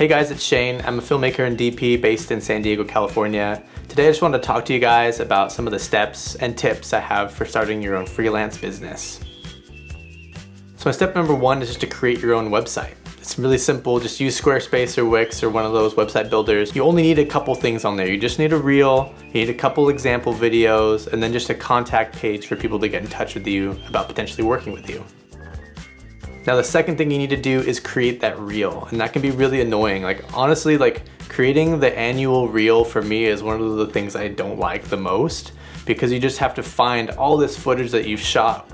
Hey guys, it's Shane. I'm a filmmaker and DP based in San Diego, California. Today I just wanted to talk to you guys about some of the steps and tips I have for starting your own freelance business. So my step number one is just to create your own website. It's really simple. Just use Squarespace or Wix or one of those website builders. You only need a couple things on there. You just need a reel, you need a couple example videos, and then just a contact page for people to get in touch with you about potentially working with you. Now the second thing you need to do is create that reel, and that can be really annoying. Like honestly, creating the annual reel for me is one of the things I don't like the most, because you just have to find all this footage that you've shot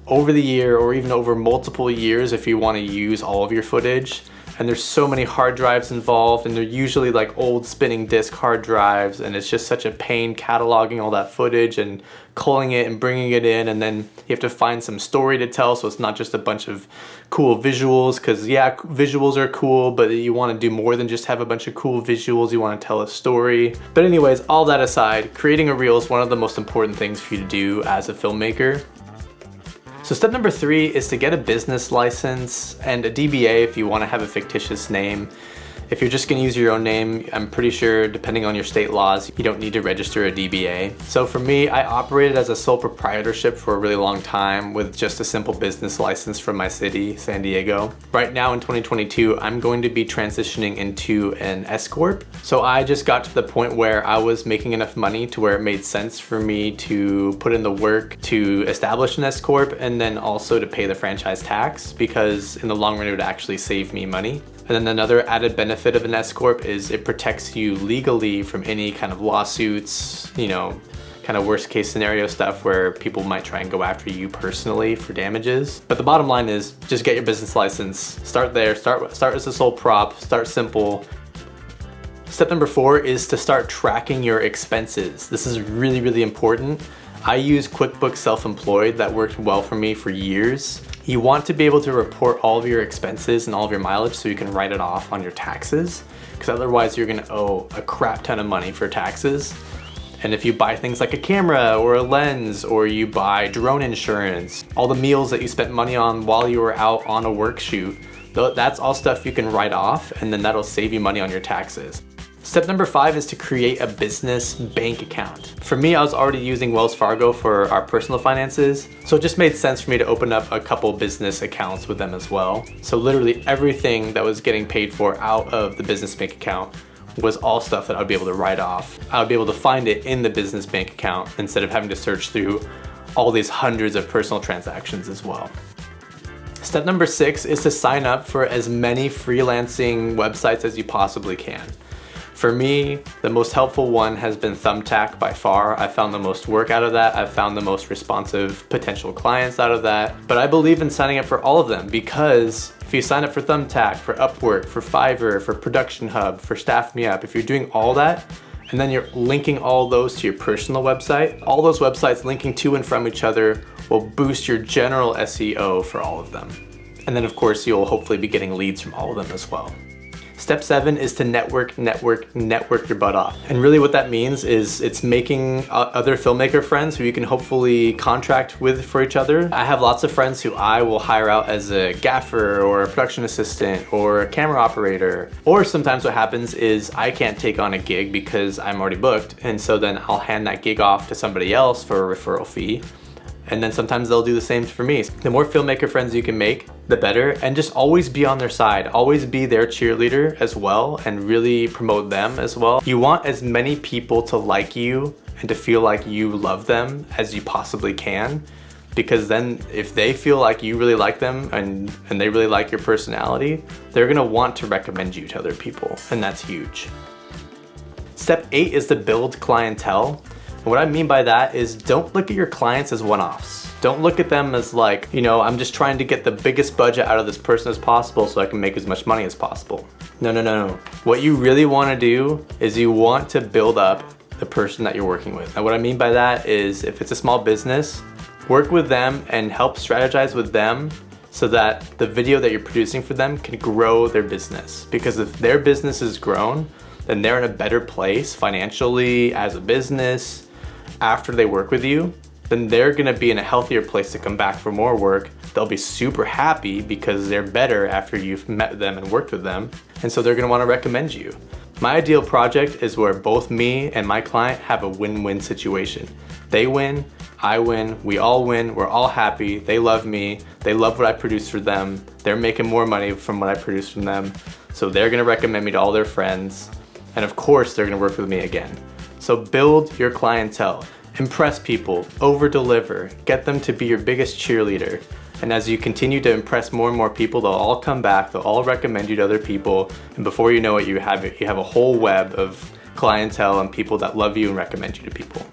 over the year or even over multiple years if you want to use all of your footage. And there's so many hard drives involved, and they're usually like old spinning disk hard drives, and it's just such a pain cataloging all that footage and culling it and bringing it in, and then you have to find some story to tell, so it's not just a bunch of cool visuals, because yeah, visuals are cool, but you want to do more than just have a bunch of cool visuals. You want to tell a story. But anyways, all that aside, creating a reel is one of the most important things for you to do as a filmmaker. So step number 3 is to get a business license and a DBA if you want to have a fictitious name. If you're just going to use your own name, I'm pretty sure, depending on your state laws, you don't need to register a DBA. So for me, I operated as a sole proprietorship for a really long time with just a simple business license from my city, San Diego. Right now in 2022, I'm going to be transitioning into an S Corp. So I just got to the point where I was making enough money to where it made sense for me to put in the work to establish an S Corp, and then also to pay the franchise tax, because in the long run it would actually save me money. And then another added benefit of an S Corp is it protects you legally from any kind of lawsuits, you know, kind of worst case scenario stuff where people might try and go after you personally for damages. But the bottom line is just get your business license, start there, start as a sole prop, start simple. Step number 4 is to start tracking your expenses. This is really, really important. I use QuickBooks Self-Employed. That worked well for me for years. You want to be able to report all of your expenses and all of your mileage so you can write it off on your taxes, because otherwise you're gonna owe a crap ton of money for taxes. And if you buy things like a camera or a lens, or you buy drone insurance, all the meals that you spent money on while you were out on a work shoot, that's all stuff you can write off, and then that'll save you money on your taxes. Step number 5 is to create a business bank account. For me, I was already using Wells Fargo for our personal finances, so it just made sense for me to open up a couple business accounts with them as well. So literally everything that was getting paid for out of the business bank account was all stuff that I would be able to write off. I would be able to find it in the business bank account instead of having to search through all these hundreds of personal transactions as well. Step number 6 is to sign up for as many freelancing websites as you possibly can. For me, the most helpful one has been Thumbtack by far. I found the most work out of that. I've found the most responsive potential clients out of that. But I believe in signing up for all of them, because if you sign up for Thumbtack, for Upwork, for Fiverr, for Production Hub, for Staff Me Up, if you're doing all that, and then you're linking all those to your personal website, all those websites linking to and from each other will boost your general SEO for all of them. And then of course, you'll hopefully be getting leads from all of them as well. Step 7 is to network your butt off. And really what that means is it's making other filmmaker friends who you can hopefully contract with for each other. I have lots of friends who I will hire out as a gaffer or a production assistant or a camera operator. Or sometimes what happens is I can't take on a gig because I'm already booked, and so then I'll hand that gig off to somebody else for a referral fee. And then sometimes they'll do the same for me. The more filmmaker friends you can make, the better. And just always be on their side. Always be their cheerleader as well, and really promote them as well. You want as many people to like you and to feel like you love them as you possibly can. Because then if they feel like you really like them and they really like your personality, they're gonna want to recommend you to other people, and that's huge. Step 8 is to build clientele. And what I mean by that is don't look at your clients as one-offs. Don't look at them as like, you know, I'm just trying to get the biggest budget out of this person as possible so I can make as much money as possible. No. What you really want to do is you want to build up the person that you're working with. And what I mean by that is if it's a small business, work with them and help strategize with them so that the video that you're producing for them can grow their business. Because if their business is grown, then they're in a better place financially, as a business. After they work with you, then they're gonna be in a healthier place to come back for more work they'll be super happy because they're better after you've met them and worked with them. And so they're gonna wanna recommend you. My ideal project is where both me and my client have a win-win situation. They win, I win, we all win, we're all happy, they love me, they love what I produce for them, they're making more money from what I produce from them, so they're gonna recommend me to all their friends, and of course they're gonna work with me again. So build your clientele, impress people, over-deliver, get them to be your biggest cheerleader. And as you continue to impress more and more people, they'll all come back, they'll all recommend you to other people, and before you know it, you have a whole web of clientele and people that love you and recommend you to people.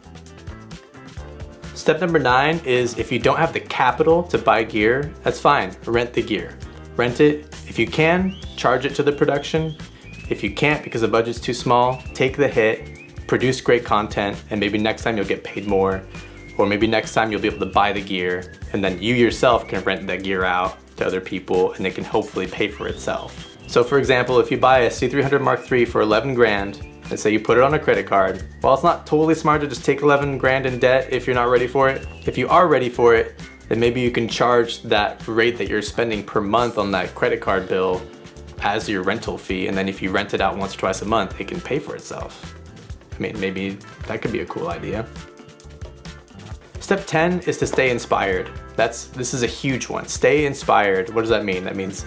Step number 9 is if you don't have the capital to buy gear, that's fine, rent the gear. Rent it. If you can, charge it to the production. If you can't because the budget's too small, take the hit, produce great content, and maybe next time you'll get paid more. Or maybe next time you'll be able to buy the gear and then you yourself can rent that gear out to other people and it can hopefully pay for itself. So for example, if you buy a C300 Mark III for 11 grand, and say you put it on a credit card, while it's not totally smart to just take 11 grand in debt if you're not ready for it, if you are ready for it, then maybe you can charge that rate that you're spending per month on that credit card bill as your rental fee, and then if you rent it out once or twice a month, it can pay for itself. I mean, maybe that could be a cool idea. Step 10 is to stay inspired. This is a huge one. Stay inspired. What does that mean? That means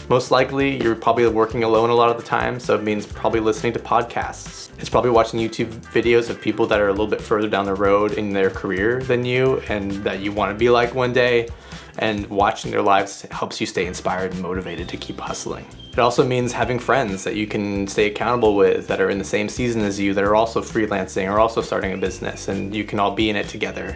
most likely you're probably working alone a lot of the time, so it means probably listening to podcasts. It's probably watching YouTube videos of people that are a little bit further down the road in their career than you and that you want to be like one day, and watching their lives helps you stay inspired and motivated to keep hustling. It also means having friends that you can stay accountable with that are in the same season as you, that are also freelancing or also starting a business, and you can all be in it together.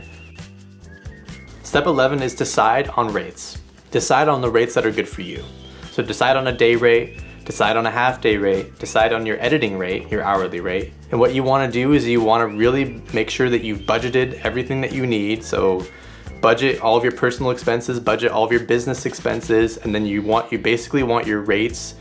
Step 11 is decide on rates. Decide on the rates that are good for you. So decide on a day rate, decide on a half day rate, decide on your editing rate, your hourly rate. And what you want to do is you want to really make sure that you've budgeted everything that you need. So budget all of your personal expenses, budget all of your business expenses, and then you basically want your rates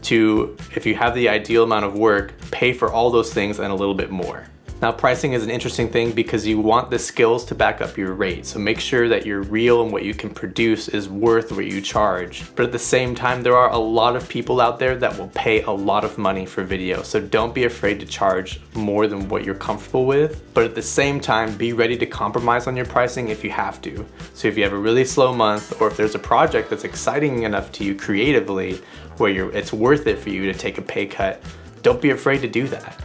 to, if you have the ideal amount of work, pay for all those things and a little bit more. Now pricing is an interesting thing because you want the skills to back up your rate. So make sure that your reel and what you can produce is worth what you charge. But at the same time, there are a lot of people out there that will pay a lot of money for video. So don't be afraid to charge more than what you're comfortable with. But at the same time, be ready to compromise on your pricing if you have to. So if you have a really slow month, or if there's a project that's exciting enough to you creatively, where it's worth it for you to take a pay cut, don't be afraid to do that.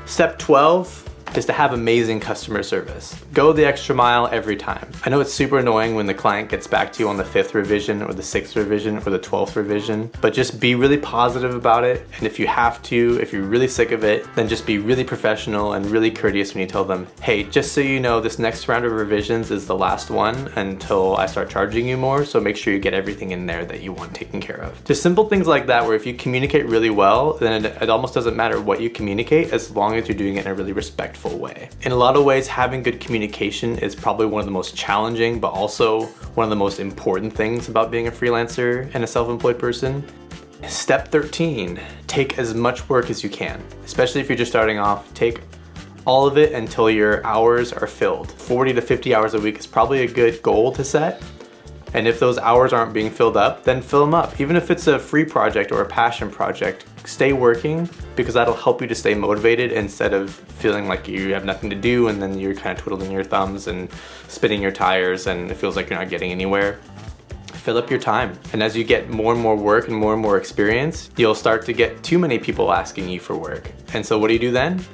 Step 12 is to have amazing customer service. Go the extra mile every time. I know it's super annoying when the client gets back to you on the 5th revision or the 6th revision or the 12th revision, but just be really positive about it. And if you have to, if you're really sick of it, then just be really professional and really courteous when you tell them, hey, just so you know, this next round of revisions is the last one until I start charging you more, so make sure you get everything in there that you want taken care of. Just simple things like that, where if you communicate really well, then it almost doesn't matter what you communicate as long as you're doing it in a really respectful way. In a lot of ways, having good communication is probably one of the most challenging, but also one of the most important things about being a freelancer and a self-employed person. Step 13, take as much work as you can. Especially if you're just starting off, take all of it until your hours are filled. 40 to 50 hours a week is probably a good goal to set. And if those hours aren't being filled up, then fill them up. Even if it's a free project or a passion project, stay working, because that'll help you to stay motivated instead of feeling like you have nothing to do and then you're kind of twiddling your thumbs and spinning your tires and it feels like you're not getting anywhere. Fill up your time. And as you get more and more work and more experience, you'll start to get too many people asking you for work. And so what do you do then?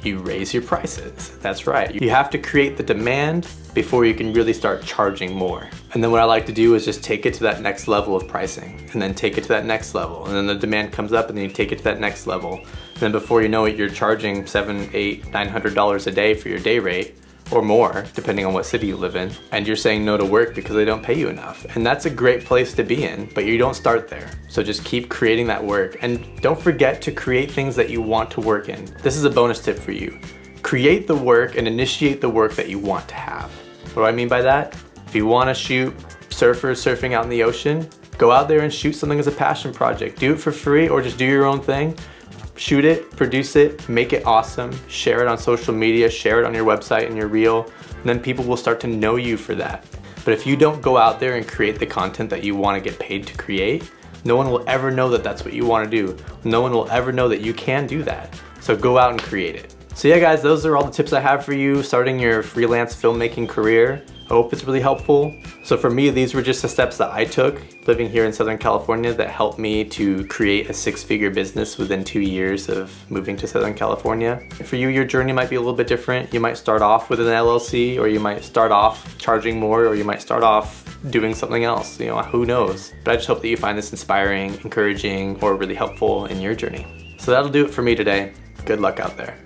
You raise your prices. That's right. You have to create the demand before you can really start charging more. And then what I like to do is just take it to that next level of pricing, and then take it to that next level. And then the demand comes up and then you take it to that next level. And then before you know it, you're charging $700, $800, $900 a day for your day rate, or more, depending on what city you live in. And you're saying no to work because they don't pay you enough. And that's a great place to be in, but you don't start there. So just keep creating that work. And don't forget to create things that you want to work in. This is a bonus tip for you. Create the work and initiate the work that you want to have. What do I mean by that? If you want to shoot surfers surfing out in the ocean, go out there and shoot something as a passion project. Do it for free or just do your own thing. Shoot it, produce it, make it awesome, share it on social media, share it on your website and your reel, and then people will start to know you for that. But if you don't go out there and create the content that you want to get paid to create, no one will ever know that that's what you want to do. No one will ever know that you can do that. So go out and create it. So yeah guys, those are all the tips I have for you starting your freelance filmmaking career. I hope it's really helpful. So for me, these were just the steps that I took living here in Southern California that helped me to create a 6-figure business within 2 years of moving to Southern California. For you, your journey might be a little bit different. You might start off with an LLC, or you might start off charging more, or you might start off doing something else, you know, who knows? But I just hope that you find this inspiring, encouraging, or really helpful in your journey. So that'll do it for me today. Good luck out there.